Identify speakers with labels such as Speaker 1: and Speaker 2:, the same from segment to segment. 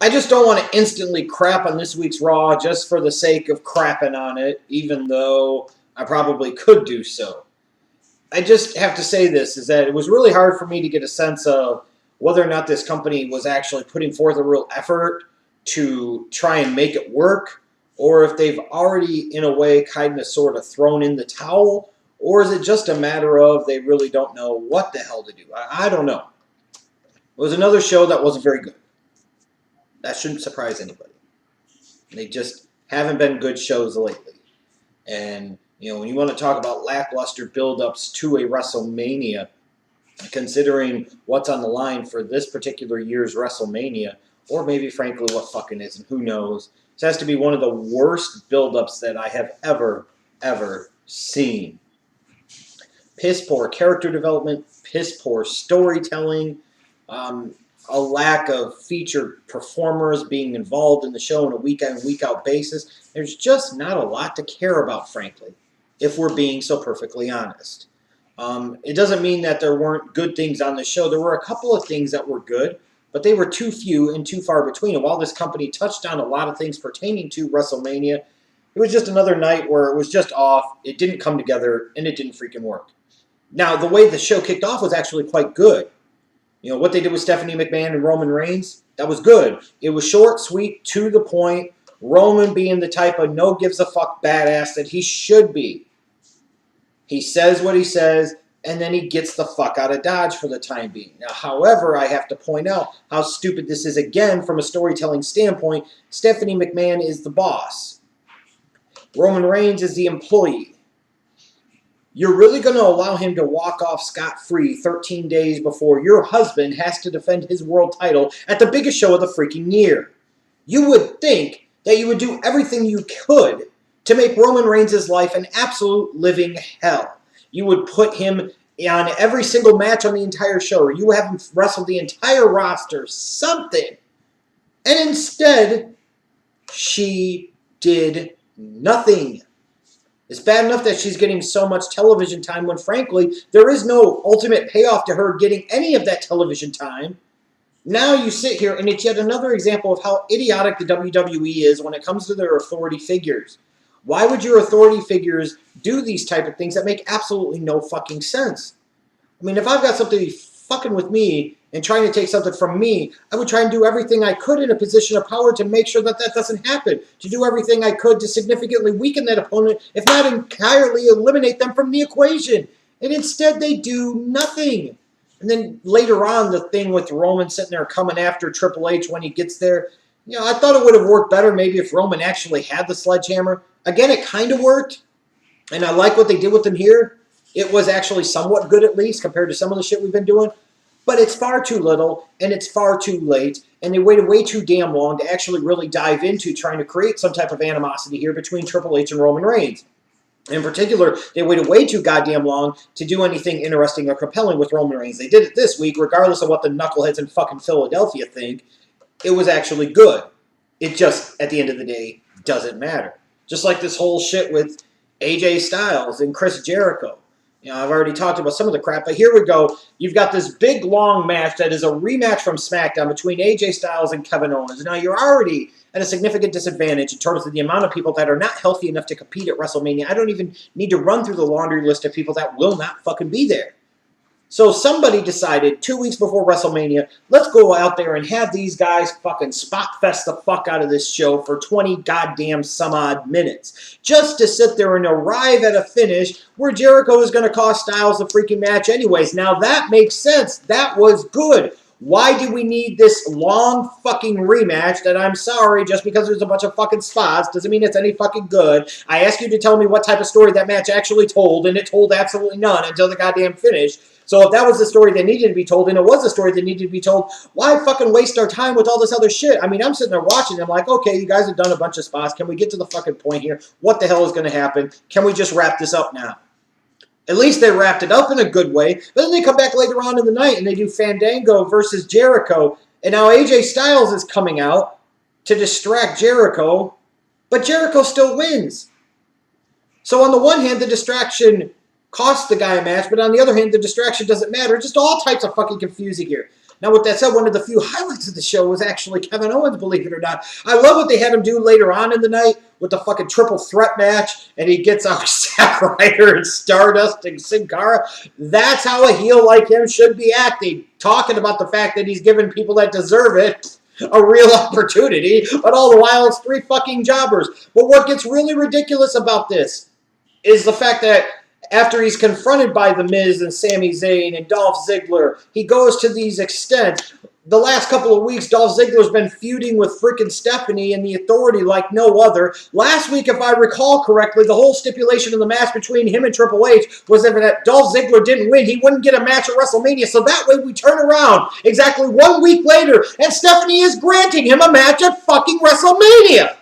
Speaker 1: I just don't want to instantly crap on this week's Raw just for the sake of crapping on it, even though I probably could do so. I just have to say this, is that it was really hard for me to get a sense of whether or not this company was actually putting forth a real effort to try and make it work, or if they've already, in a way, kind of sort of thrown in the towel, or is it just a matter of they really don't know what the hell to do? I don't know. It was another show that wasn't very good. That shouldn't surprise anybody. They just haven't been good shows lately. And, you know, when you want to talk about lackluster build-ups to a WrestleMania, considering what's on the line for this particular year's WrestleMania, or maybe, frankly, what fucking isn't, who knows. This has to be one of the worst build-ups that I have ever seen. Piss-poor character development, piss-poor storytelling, a lack of featured performers being involved in the show on a week-in, week-out basis. There's just not a lot to care about, frankly, if we're being so perfectly honest. It doesn't mean that there weren't good things on the show. There were a couple of things that were good, but they were too few and too far between. And while this company touched on a lot of things pertaining to WrestleMania, it was just another night where it was just off, it didn't come together, and it didn't freaking work. Now, the way the show kicked off was actually quite good. You know, what they did with Stephanie McMahon and Roman Reigns, that was good. It was short, sweet, to the point. Roman being the type of no-gives-a-fuck badass that he should be. He says what he says, and then he gets the fuck out of Dodge for the time being. Now, however, I have to point out how stupid this is again from a storytelling standpoint. Stephanie McMahon is the boss. Roman Reigns is the employee. You're really going to allow him to walk off scot-free 13 days before your husband has to defend his world title at the biggest show of the freaking year. You would think that you would do everything you could to make Roman Reigns' life an absolute living hell. You would put him on every single match on the entire show, or you would have him wrestle the entire roster, something. And instead, she did nothing. It's bad enough that she's getting so much television time when, frankly, there is no ultimate payoff to her getting any of that television time. Now you sit here, and it's yet another example of how idiotic the WWE is when it comes to their authority figures. Why would your authority figures do these type of things that make absolutely no fucking sense? I mean, if I've got somebody fucking with me and trying to take something from me, I would try and do everything I could in a position of power to make sure that that doesn't happen. To do everything I could to significantly weaken that opponent, if not entirely eliminate them from the equation. And instead, they do nothing. And then later on, the thing with Roman sitting there coming after Triple H when he gets there, you know, I thought it would have worked better maybe if Roman actually had the sledgehammer. Again, it kind of worked, and I like what they did with him here. It was actually somewhat good, at least, compared to some of the shit we've been doing. But it's far too little, and it's far too late, and they waited way too damn long to actually really dive into trying to create some type of animosity here between Triple H and Roman Reigns. In particular, they waited way too goddamn long to do anything interesting or compelling with Roman Reigns. They did it this week, regardless of what the knuckleheads in fucking Philadelphia think. It was actually good. It just, at the end of the day, doesn't matter. Just like this whole shit with AJ Styles and Chris Jericho. You know, I've already talked about some of the crap, but here we go. You've got this big, long match that is a rematch from SmackDown between AJ Styles and Kevin Owens. Now, you're already at a significant disadvantage in terms of the amount of people that are not healthy enough to compete at WrestleMania. I don't even need to run through the laundry list of people that will not fucking be there. So somebody decided 2 weeks before WrestleMania, let's go out there and have these guys fucking spot fest the fuck out of this show for 20 goddamn some odd minutes. Just to sit there and arrive at a finish where Jericho is going to cost Styles the freaking match anyways. Now that makes sense. That was good. Why do we need this long fucking rematch that, I'm sorry, just because there's a bunch of fucking spots doesn't mean it's any fucking good. I asked you to tell me what type of story that match actually told, and it told absolutely none until the goddamn finish. So if that was the story that needed to be told, and it was the story that needed to be told, why fucking waste our time with all this other shit? I mean, I'm sitting there watching, and I'm like, okay, you guys have done a bunch of spots. Can we get to the fucking point here? What the hell is going to happen? Can we just wrap this up now? At least they wrapped it up in a good way. But then they come back later on in the night, and they do Fandango versus Jericho. And now AJ Styles is coming out to distract Jericho, but Jericho still wins. So on the one hand, the distraction cost the guy a match, but on the other hand, the distraction doesn't matter. Just all types of fucking confusing here. Now, with that said, one of the few highlights of the show was actually Kevin Owens, believe it or not. I love what they had him do later on in the night with the fucking triple threat match, and he gets out Zack Ryder and Stardust and Sin Cara. That's how a heel like him should be acting, talking about the fact that he's giving people that deserve it a real opportunity, but all the while it's 3 fucking jobbers. But what gets really ridiculous about this is the fact that after he's confronted by The Miz and Sami Zayn and Dolph Ziggler, he goes to these extents. The last couple of weeks, Dolph Ziggler's been feuding with freaking Stephanie and the Authority like no other. Last week, if I recall correctly, the whole stipulation of the match between him and Triple H was that Dolph Ziggler didn't win, he wouldn't get a match at WrestleMania. So that way we turn around exactly 1 week later, and Stephanie is granting him a match at fucking WrestleMania.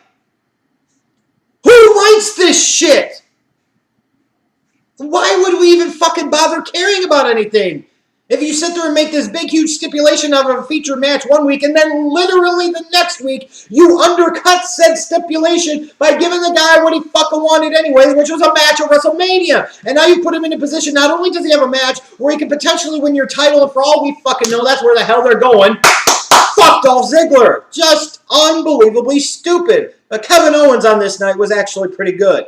Speaker 1: Who writes this shit? Why would we even fucking bother caring about anything? If you sit there and make this big, huge stipulation of a featured match 1 week, and then literally the next week, you undercut said stipulation by giving the guy what he fucking wanted anyway, which was a match at WrestleMania. And now you put him in a position, not only does he have a match where he can potentially win your title, and for all we fucking know, that's where the hell they're going. Fuck Dolph Ziggler. Just unbelievably stupid. But Kevin Owens on this night was actually pretty good.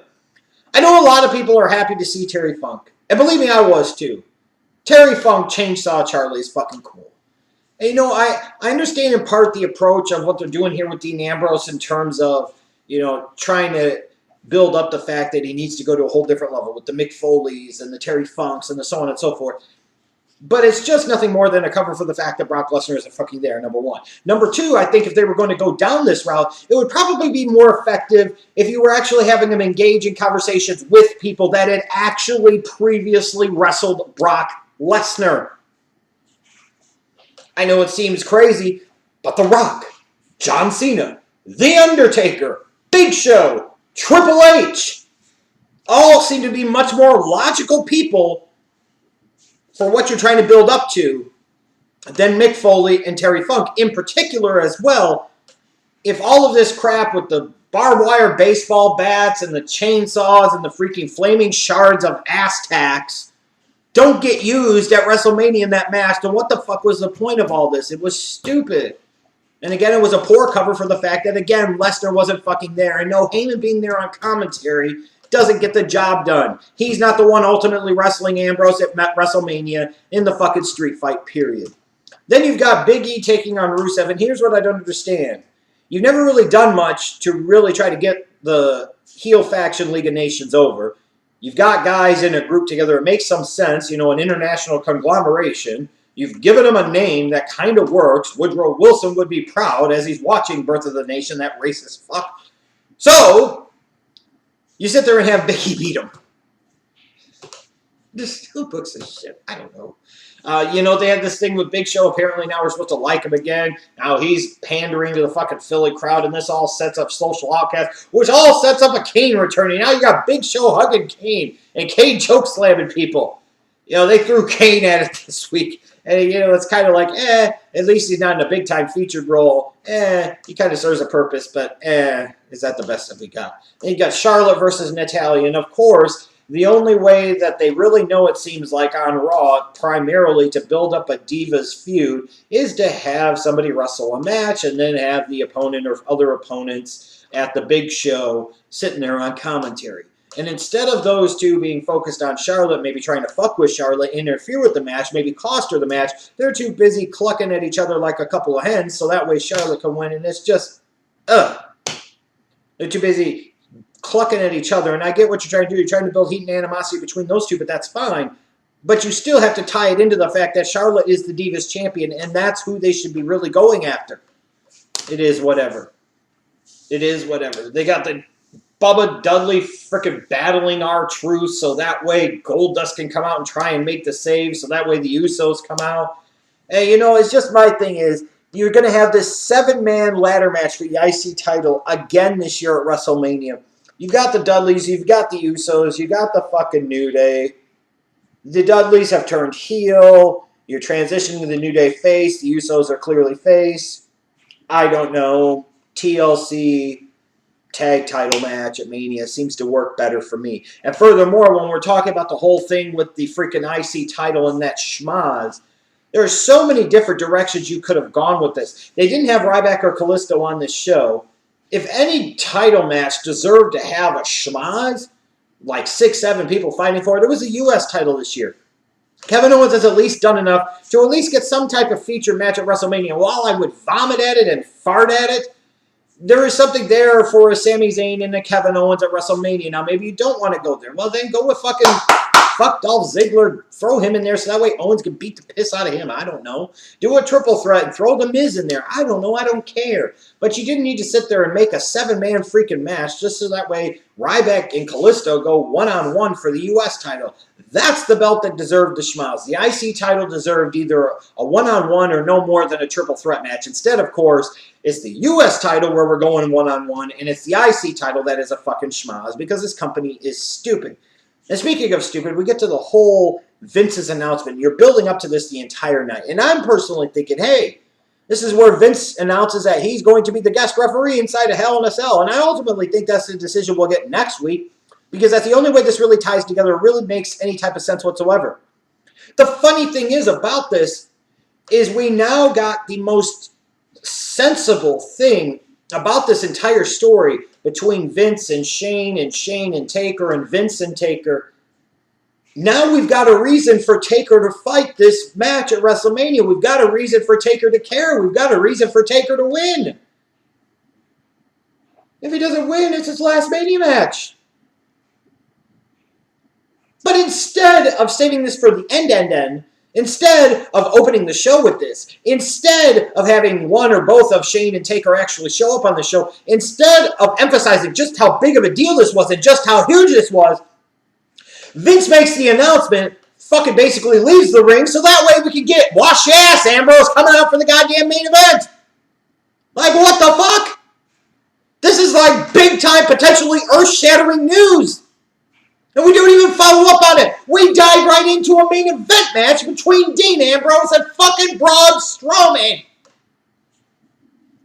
Speaker 1: I know a lot of people are happy to see Terry Funk. And believe me, I was too. Terry Funk, Chainsaw Charlie is fucking cool. And you know, I understand in part the approach of what they're doing here with Dean Ambrose in terms of, you know, trying to build up the fact that he needs to go to a whole different level with the Mick Foleys and the Terry Funks and the so on and so forth. But it's just nothing more than a cover for the fact that Brock Lesnar isn't fucking there, number one. Number two, I think if they were going to go down this route, it would probably be more effective if you were actually having them engage in conversations with people that had actually previously wrestled Brock Lesnar. I know it seems crazy, but The Rock, John Cena, The Undertaker, Big Show, Triple H, all seem to be much more logical people for what you're trying to build up to than Mick Foley and Terry Funk. In particular as well, if all of this crap with the barbed wire baseball bats and the chainsaws and the freaking flaming shards of ass tacks don't get used at WrestleMania in that match, then what the fuck was the point of all this? It was stupid. And again, it was a poor cover for the fact that, again, Lesnar wasn't fucking there. And no, Heyman being there on commentary doesn't get the job done. He's not the one ultimately wrestling Ambrose at WrestleMania in the fucking street fight, period. Then you've got Big E taking on Rusev, and here's what I don't understand. You've never really done much to really try to get the heel faction League of Nations over. You've got guys in a group together. It makes some sense, you know, an international conglomeration. You've given them a name that kind of works. Woodrow Wilson would be proud as he's watching Birth of the Nation, that racist fuck. So, you sit there and have Becky beat him. Just who books this shit? I don't know. You know, they had this thing with Big Show. Apparently now we're supposed to like him again. Now he's pandering to the fucking Philly crowd, and this all sets up Social Outcast, which all sets up a Kane returning. Now you got Big Show hugging Kane, and Kane choke slamming people. You know, they threw Kane at it this week. And, you know, it's kind of like, at least he's not in a big-time featured role. He kind of serves a purpose, but, is that the best that we got? Then you got Charlotte versus Natalya, and, of course, the only way that they really know, it seems like, on Raw, primarily to build up a Divas feud, is to have somebody wrestle a match and then have the opponent or other opponents at the big show sitting there on commentary. And instead of those two being focused on Charlotte, maybe trying to fuck with Charlotte, interfere with the match, maybe cost her the match, they're too busy clucking at each other like a couple of hens, so that way Charlotte can win, and it's just, They're too busy clucking at each other, and I get what you're trying to do. You're trying to build heat and animosity between those two, but that's fine. But you still have to tie it into the fact that Charlotte is the Divas champion, and that's who they should be really going after. It is whatever. It is whatever. They got the Bubba Dudley frickin' battling R-Truth, so that way Goldust can come out and try and make the save, so that way the Usos come out. And, you know, it's just my thing is, you're going to have this 7-man ladder match for the IC title again this year at WrestleMania. You've got the Dudleys, you've got the Usos, you got the fucking New Day. The Dudleys have turned heel. You're transitioning to the New Day face. The Usos are clearly face. I don't know. TLC tag title match at Mania seems to work better for me. And furthermore, when we're talking about the whole thing with the freaking IC title and that schmaz, There are so many different directions you could have gone with this. They didn't have Ryback or Kalisto on this show. If any title match deserved to have a schmaz, like 6, 7 people fighting for it, it was a U.S. title this year. Kevin Owens has at least done enough to at least get some type of feature match at WrestleMania. While I would vomit at it and fart at it, there is something there for a Sami Zayn and a Kevin Owens at WrestleMania. Now, maybe you don't want to go there. Well, then go with fuck Dolph Ziggler. Throw him in there so that way Owens can beat the piss out of him. I don't know. Do a triple threat and throw The Miz in there. I don't know. I don't care. But you didn't need to sit there and make a 7-man freaking match just so that way Ryback and Kalisto go one-on-one for the U.S. title. That's the belt that deserved the schmoz. The IC title deserved either a one-on-one or no more than a triple threat match. Instead, of course, it's the U.S. title where we're going one-on-one, and it's the IC title that is a fucking schmoz because this company is stupid. And speaking of stupid, we get to the whole Vince's announcement. You're building up to this the entire night. And I'm personally thinking, hey, this is where Vince announces that he's going to be the guest referee inside of Hell in a Cell. And I ultimately think that's the decision we'll get next week because that's the only way this really ties together, really makes any type of sense whatsoever. The funny thing is about this is we now got the most sensible thing about this entire story between Vince and Shane and Taker and Vince and Taker. Now we've got a reason for Taker to fight this match at WrestleMania. We've got a reason for Taker to care. We've got a reason for Taker to win. If he doesn't win, it's his last Mania match. But instead of saving this for the end, instead of opening the show with this, instead of having one or both of Shane and Taker actually show up on the show, instead of emphasizing just how big of a deal this was and just how huge this was, Vince makes the announcement, fucking basically leaves the ring, so that way we can get wash your ass, Ambrose, coming out for the goddamn main event. Like, what the fuck? This is like big time, potentially earth-shattering news. And we don't even follow up on it. We dive right into a main event match between Dean Ambrose and fucking Braun Strowman.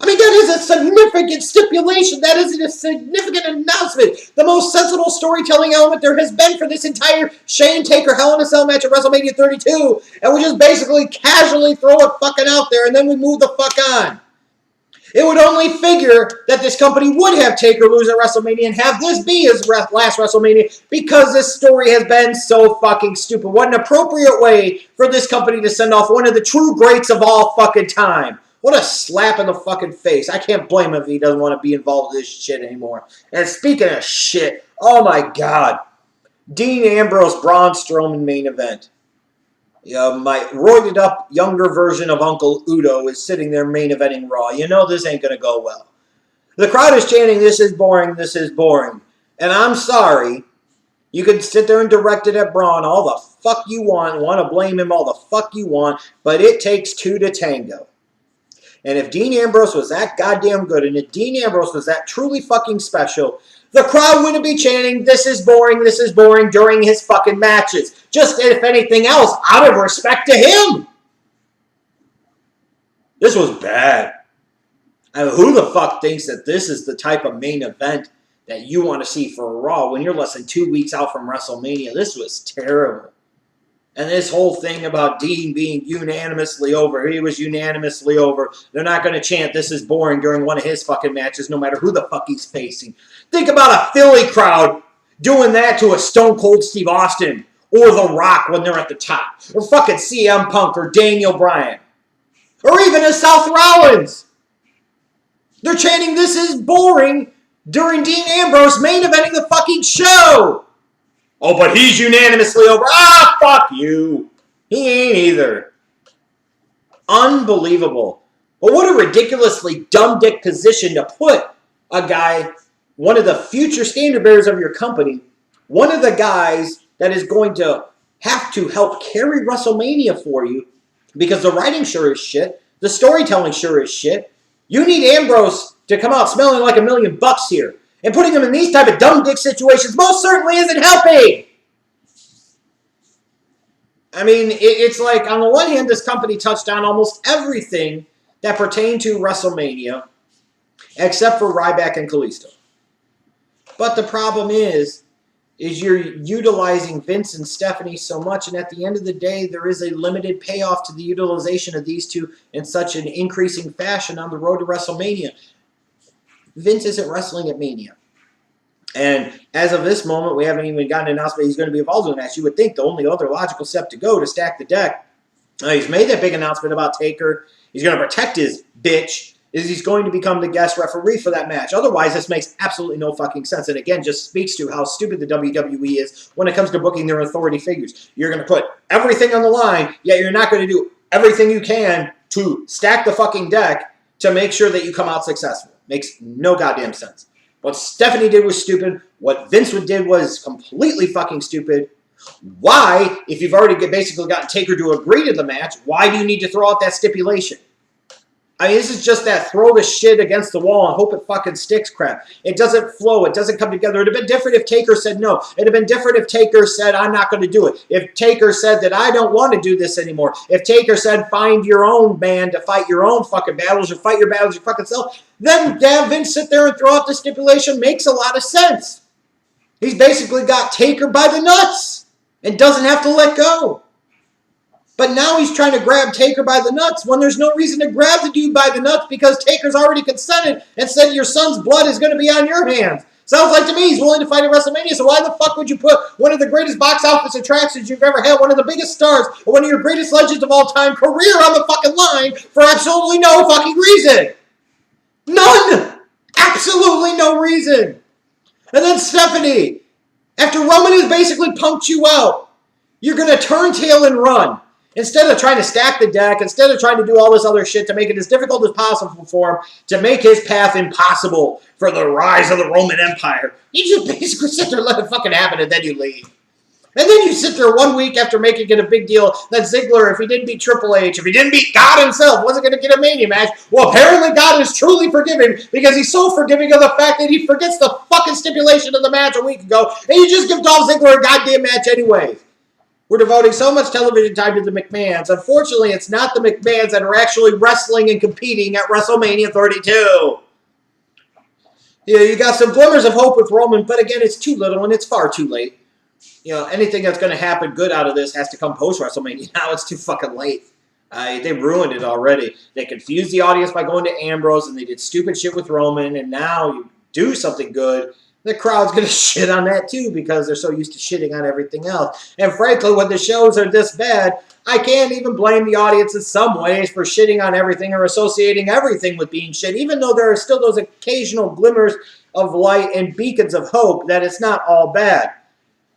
Speaker 1: I mean, that is a significant stipulation. That is a significant announcement. The most sensible storytelling element there has been for this entire Shane Taker Hell in a Cell match at WrestleMania 32. And we just basically casually throw it fucking out there and then we move the fuck on. It would only figure that this company would have Taker lose at WrestleMania and have this be his last WrestleMania because this story has been so fucking stupid. What an appropriate way for this company to send off one of the true greats of all fucking time. What a slap in the fucking face. I can't blame him if he doesn't want to be involved with this shit anymore. And speaking of shit, oh my god. Dean Ambrose, Braun Strowman main event. My roided up younger version of Uncle Udo is sitting there main eventing Raw. You know this ain't going to go well. The crowd is chanting, this is boring, this is boring. And I'm sorry. You can sit there and direct it at Braun all the fuck you want to blame him all the fuck you want, but it takes two to tango. And if Dean Ambrose was that goddamn good, and if Dean Ambrose was that truly fucking special, the crowd wouldn't be chanting, this is boring, during his fucking matches. Just, if anything else, out of respect to him. This was bad. I mean, who the fuck thinks that this is the type of main event that you want to see for Raw when you're less than 2 weeks out from WrestleMania? This was terrible. And this whole thing about Dean being unanimously over, he was unanimously over. They're not going to chant, this is boring during one of his fucking matches, no matter who the fuck he's facing. Think about a Philly crowd doing that to a Stone Cold Steve Austin or The Rock when they're at the top. Or fucking CM Punk or Daniel Bryan. Or even a Seth Rollins. They're chanting, this is boring during Dean Ambrose main eventing the fucking show. Oh, but he's unanimously over. Ah, fuck you. He ain't either. Unbelievable. But what a ridiculously dumb dick position to put a guy, one of the future standard bearers of your company, one of the guys that is going to have to help carry WrestleMania for you, because the writing sure is shit, the storytelling sure is shit. You need Ambrose to come out smelling like $1 million here. And putting him in these type of dumb dick situations most certainly isn't helping. I mean, it's like, on the one hand, this company touched on almost everything that pertained to WrestleMania, except for Ryback and Kalisto. But the problem is is you're utilizing Vince and Stephanie so much, and at the end of the day, there is a limited payoff to the utilization of these two in such an increasing fashion on the road to WrestleMania. Vince isn't wrestling at Mania. And as of this moment, we haven't even gotten an announcement he's going to be involved in that. You would think the only other logical step to go to stack the deck, he's made that big announcement about Taker. He's going to protect his bitch. Is he's going to become the guest referee for that match. Otherwise, this makes absolutely no fucking sense. And again, just speaks to how stupid the WWE is when it comes to booking their authority figures. You're going to put everything on the line, yet you're not going to do everything you can to stack the fucking deck to make sure that you come out successful. Makes no goddamn sense. What Stephanie did was stupid. What Vince did was completely fucking stupid. Why, if you've already basically gotten Taker to agree to the match, why do you need to throw out that stipulation? I mean, this is just that throw the shit against the wall and hope it fucking sticks crap. It doesn't flow. It doesn't come together. It would have been different if Taker said no. It would have been different if Taker said, I'm not going to do it. If Taker said that I don't want to do this anymore. If Taker said, find your own man to fight your own fucking battles or fight your battles your fucking self, then damn Vince sit there and throw out the stipulation makes a lot of sense. He's basically got Taker by the nuts and doesn't have to let go. But now he's trying to grab Taker by the nuts when there's no reason to grab the dude by the nuts because Taker's already consented and said your son's blood is going to be on your hands. Sounds like to me he's willing to fight at WrestleMania, so why the fuck would you put one of the greatest box office attractions you've ever had, one of the biggest stars, or one of your greatest legends of all time career on the fucking line for absolutely no fucking reason? None! Absolutely no reason. And then Stephanie, after Roman has basically punked you out, you're going to turn tail and run. Instead of trying to stack the deck, instead of trying to do all this other shit to make it as difficult as possible for him, to make his path impossible for the rise of the Roman Empire, you just basically sit there and let it fucking happen, and then you leave. And then you sit there 1 week after making it a big deal that Ziggler, if he didn't beat Triple H, if he didn't beat God himself, wasn't going to get a Mania match. Well, apparently God is truly forgiving because he's so forgiving of the fact that he forgets the fucking stipulation of the match a week ago, and you just give Dolph Ziggler a goddamn match anyway. We're devoting so much television time to the McMahons. Unfortunately, it's not the McMahons that are actually wrestling and competing at WrestleMania 32. Yeah, you got some glimmers of hope with Roman, but again, it's too little and it's far too late. You know, anything that's going to happen good out of this has to come post-WrestleMania. Now it's too fucking late. They ruined it already. They confused the audience by going to Ambrose, and they did stupid shit with Roman, and now you do something good, the crowd's going to shit on that too because they're so used to shitting on everything else. And frankly, when the shows are this bad, I can't even blame the audience in some ways for shitting on everything or associating everything with being shit, even though there are still those occasional glimmers of light and beacons of hope that it's not all bad.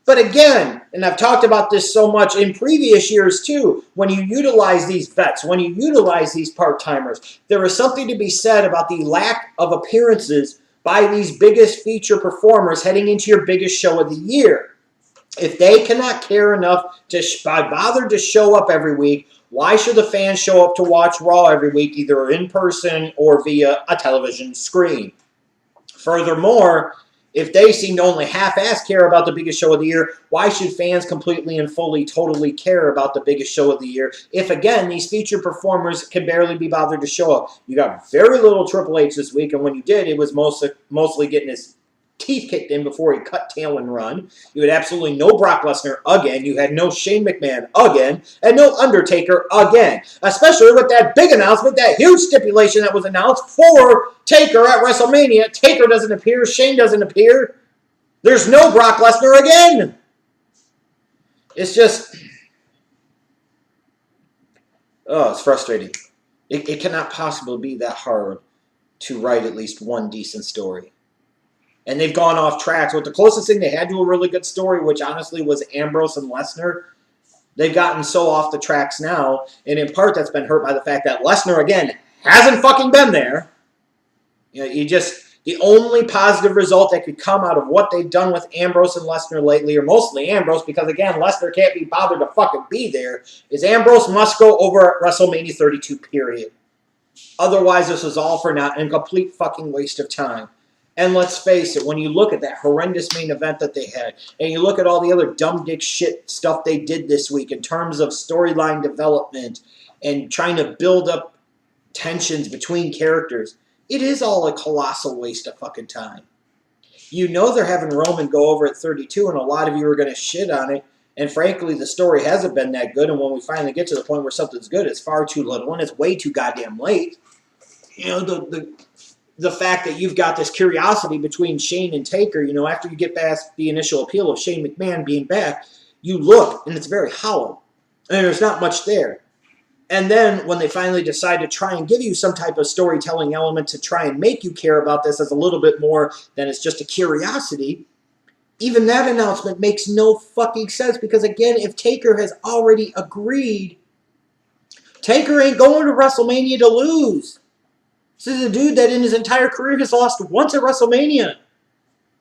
Speaker 1: But again, and I've talked about this so much in previous years too, when you utilize these vets, when you utilize these part-timers, there is something to be said about the lack of appearances by these biggest feature performers heading into your biggest show of the year. If they cannot care enough to bother to show up every week, why should the fans show up to watch Raw every week, either in person or via a television screen? Furthermore, if they seem to only half-ass care about the biggest show of the year, why should fans completely and fully, totally care about the biggest show of the year if, again, these featured performers can barely be bothered to show up? You got very little Triple H this week, and when you did, it was mostly getting his teeth kicked in before he cut tail and run. You had absolutely no Brock Lesnar again. You had no Shane McMahon again, and no Undertaker again. Especially with that big announcement, that huge stipulation that was announced for Taker at WrestleMania. Taker doesn't appear. Shane doesn't appear. There's no Brock Lesnar again. It's just... oh, it's frustrating. It cannot possibly be that hard to write at least one decent story. And they've gone off tracks. With the closest thing they had to a really good story, which honestly was Ambrose and Lesnar, they've gotten so off the tracks now. And in part, that's been hurt by the fact that Lesnar, again, hasn't fucking been there. You know, the only positive result that could come out of what they've done with Ambrose and Lesnar lately, or mostly Ambrose, because again, Lesnar can't be bothered to fucking be there, is Ambrose must go over at WrestleMania 32, period. Otherwise, this is all for naught and a complete fucking waste of time. And let's face it, when you look at that horrendous main event that they had, and you look at all the other dumb dick shit stuff they did this week in terms of storyline development and trying to build up tensions between characters, it is all a colossal waste of fucking time. You know they're having Roman go over at 32, and a lot of you are going to shit on it. And frankly, the story hasn't been that good. And when we finally get to the point where something's good, it's far too little, and it's way too goddamn late. You know, the fact that you've got this curiosity between Shane and Taker, you know, after you get past the initial appeal of Shane McMahon being back, you look, and it's very hollow. And there's not much there. And then when they finally decide to try and give you some type of storytelling element to try and make you care about this as a little bit more than it's just a curiosity, even that announcement makes no fucking sense because, again, if Taker has already agreed, Taker ain't going to WrestleMania to lose. This is a dude that in his entire career has lost once at WrestleMania.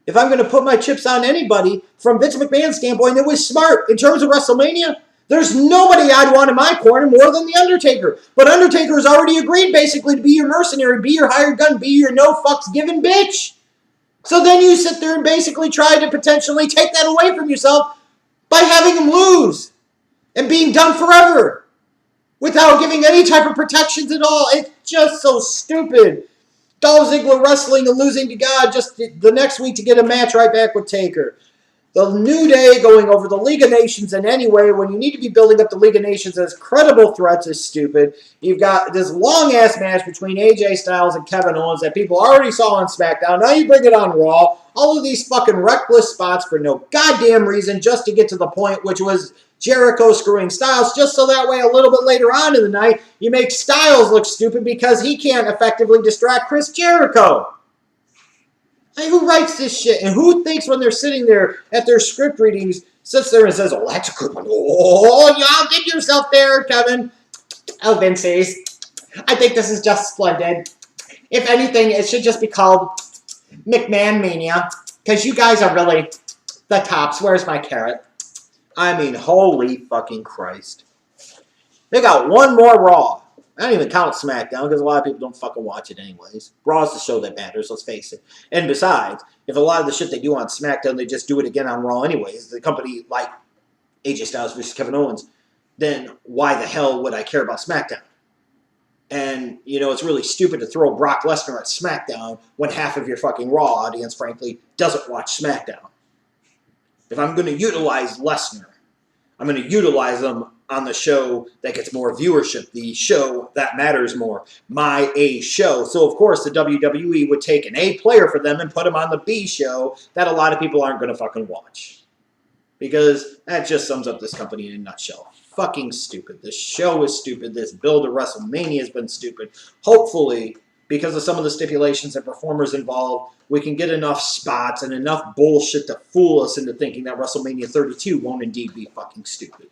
Speaker 1: If I'm going to put my chips on anybody, from Vince McMahon's standpoint, it was smart. In terms of WrestleMania, there's nobody I'd want in my corner more than The Undertaker. But Undertaker has already agreed, basically, to be your mercenary, be your hired gun, be your no-fucks-given bitch. So then you sit there and basically try to potentially take that away from yourself by having him lose and being done forever without giving any type of protections at all. It's just so stupid. Dolph Ziggler wrestling and losing to God just the next week to get a match right back with Taker. The New Day going over the League of Nations in any way when you need to be building up the League of Nations as credible threats is stupid. You've got this long-ass match between AJ Styles and Kevin Owens that people already saw on SmackDown. Now you bring it on Raw. All of these fucking reckless spots for no goddamn reason just to get to the point, which was Jericho screwing Styles, just so that way a little bit later on in the night, you make Styles look stupid because he can't effectively distract Chris Jericho. Hey, who writes this shit? And who thinks when they're sitting there at their script readings, sits there and says, oh, that's a good one. Oh, y'all get yourself there, Kevin. Oh, Vince's. I think this is just splendid. If anything, it should just be called McMahon Mania, because you guys are really the tops. Where's my carrot? I mean, holy fucking Christ. They got one more Raw. I don't even count SmackDown because a lot of people don't fucking watch it anyways. Raw's the show that matters, let's face it. And besides, if a lot of the shit they do on SmackDown, they just do it again on Raw anyways, the company like AJ Styles versus Kevin Owens, then why the hell would I care about SmackDown? And, you know, it's really stupid to throw Brock Lesnar at SmackDown when half of your fucking Raw audience, frankly, doesn't watch SmackDown. If I'm going to utilize Lesnar, I'm going to utilize them on the show that gets more viewership, the show that matters more, my A show. So, of course, the WWE would take an A player for them and put him on the B show that a lot of people aren't going to fucking watch. Because that just sums up this company in a nutshell. Fucking stupid. This show is stupid. This build to WrestleMania has been stupid. Hopefully, because of some of the stipulations and performers involved, we can get enough spots and enough bullshit to fool us into thinking that WrestleMania 32 won't indeed be fucking stupid.